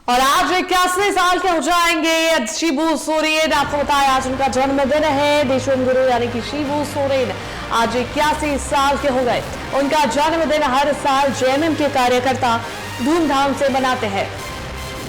और आज 81वें साल के हो जाएंगे शिबू सोरेन। आपको बताया आज उनका जन्मदिन है। देशोम गुरु यानी कि शिबू सोरेन आज 81 साल के हो गए। उनका जन्मदिन हर साल जेएमएम के कार्यकर्ता धूमधाम से मनाते हैं।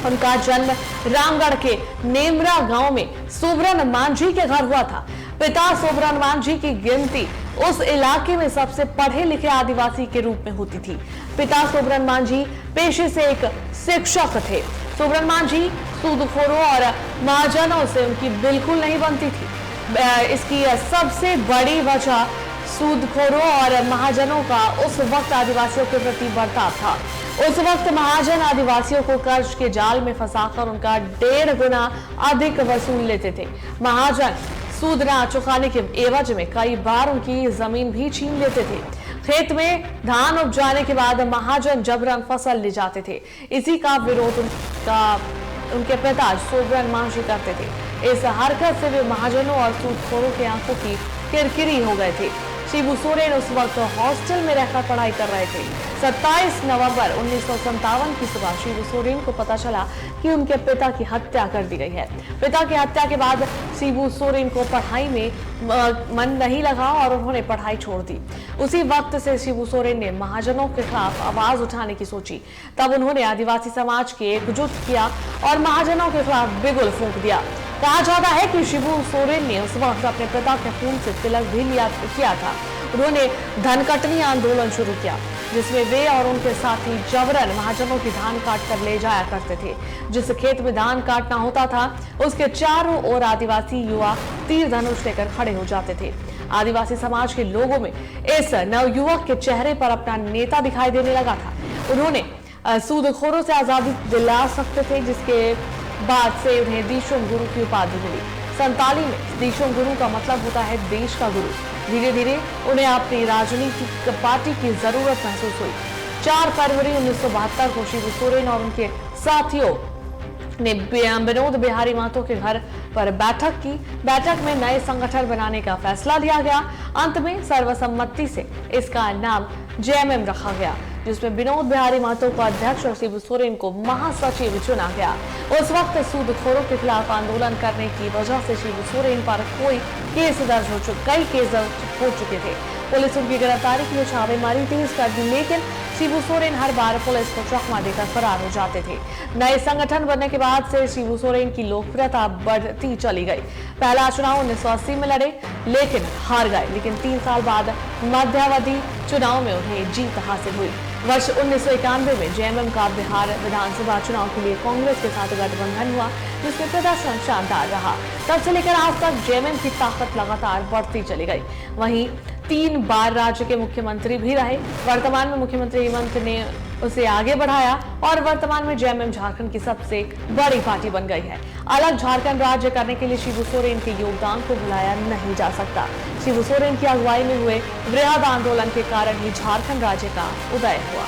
उनका जन्म रामगढ़ के नेमरा गांव में सोबरन मांझी के घर हुआ था। पिता सोबरन मांझी की गिनती उस इलाके में सबसे पढ़े लिखे आदिवासी के रूप में होती थी। पिता सोबरन मांझी पेशे से एक शिक्षक थे। सोबरन मांझी सूदखोरों और महाजनों से उनकी बिल्कुल नहीं बनती थी। इसकी सबसे बड़ी वजह सूदखोरों और महाजनों का उस वक्त आदिवासियों के प्रति बर्ताव था। उस वक्त महाजन आदिवासियों को कर्ज के जाल में फंसाकर उनका 1.5 गुना अधिक वसूल लेते थे। महाजन सूद ना चुकाने के एवज में कई बार उनकी जमीन भी छीन लेते थे। खेत में धान उग जाने के बाद महाजन जबरन फसल ले जाते थे। इसी का विरोध उनके पिता सोबरन मांझी करते थे। इस हरकत से वे महाजनों और सूदखोरों की आंखों की किरकिरी हो गए थे। शिबू सोरेन उस वक्त हॉस्टल में रहकर पढ़ाई कर रहे थे। 27 नवंबर 1957 की सुबह शिबू सोरेन को पता चला कि उनके पिता की हत्या कर दी गई है। पिता की हत्या के बाद शिबू सोरेन को पढ़ाई में मन नहीं लगा और उन्होंने पढ़ाई छोड़ दी। उसी वक्त से शिबू सोरेन ने महाजनों के खिलाफ आवाज उठाने की सोची। तब उन्होंने आदिवासी समाज के एकजुट किया और महाजनों के खिलाफ बिगुल फूंक दिया। कहा जाता है कि शिबू सोरेन ने उस वक्त अपने पिता के खून से तिलक भी किया था। उन्होंने धनकटनी आंदोलन शुरू किया, जिसमें वे और उनके साथी जबरन महाजनों की धान काट कर ले जाया करते थे। जिस खेत में धान काटना होता था उसके चारों ओर आदिवासी युवा तीर धनुष लेकर खड़े हो जाते थे। आदिवासी समाज के लोगों में इस नवयुवक के चेहरे पर अपना नेता दिखाई देने लगा था। उन्होंने सूदखोरों से आजादी दिला सकते थे, जिसके बाद से उन्हें देशोम गुरु की उपाधि मिली। संताली में देशोम गुरु का मतलब होता है देश का गुरु। धीरे धीरे उन्हें अपनी राजनीतिक पार्टी की जरूरत महसूस हुई। 4 फरवरी 1972 को शिबू सोरेन और उनके साथियों ने विनोद बिहारी महतो के घर पर बैठक की। बैठक में नए संगठन बनाने का फैसला लिया गया। अंत में सर्वसम्मति से इसका नाम जेएमएम रखा गया, जिसमें विनोद बिहारी महतो को अध्यक्ष और शिबू सोरेन को महासचिव चुना गया। उस वक्त सूदखोरों के खिलाफ आंदोलन करने की वजह से शिबू सोरेन पर कई केस दर्ज हो चुके थे। पुलिस उनकी गिरफ्तारी के लिए छापेमारी तेज कर दी, लेकिन शिबू सोरेन हर बार पुलिस को चकमा देकर फरार हो जाते थे। नए संगठन बनने के बाद से शिबू सोरेन की लोकप्रियता बढ़ती चली गई। पहला चुनाव 1980 में लड़े, लेकिन हार गए। लेकिन 3 साल बाद मध्यावधि चुनाव में उन्हें जीत हासिल हुई। वर्ष 1991 में जेएमएम का बिहार विधानसभा चुनाव के लिए कांग्रेस के साथ गठबंधन हुआ, जिसमें प्रदर्शन शानदार रहा। तब से लेकर आज तक जेएमएम की ताकत लगातार बढ़ती चली गई। वहीं 3 बार राज्य के मुख्यमंत्री भी रहे। वर्तमान में मुख्यमंत्री हेमंत ने उसे आगे बढ़ाया और वर्तमान में जेएमएम झारखंड की सबसे बड़ी पार्टी बन गई है। अलग झारखंड राज्य करने के लिए शिबू सोरेन के योगदान को भुलाया नहीं जा सकता। शिबू सोरेन की अगुवाई में हुए वृहद आंदोलन के कारण ही झारखंड राज्य का उदय हुआ।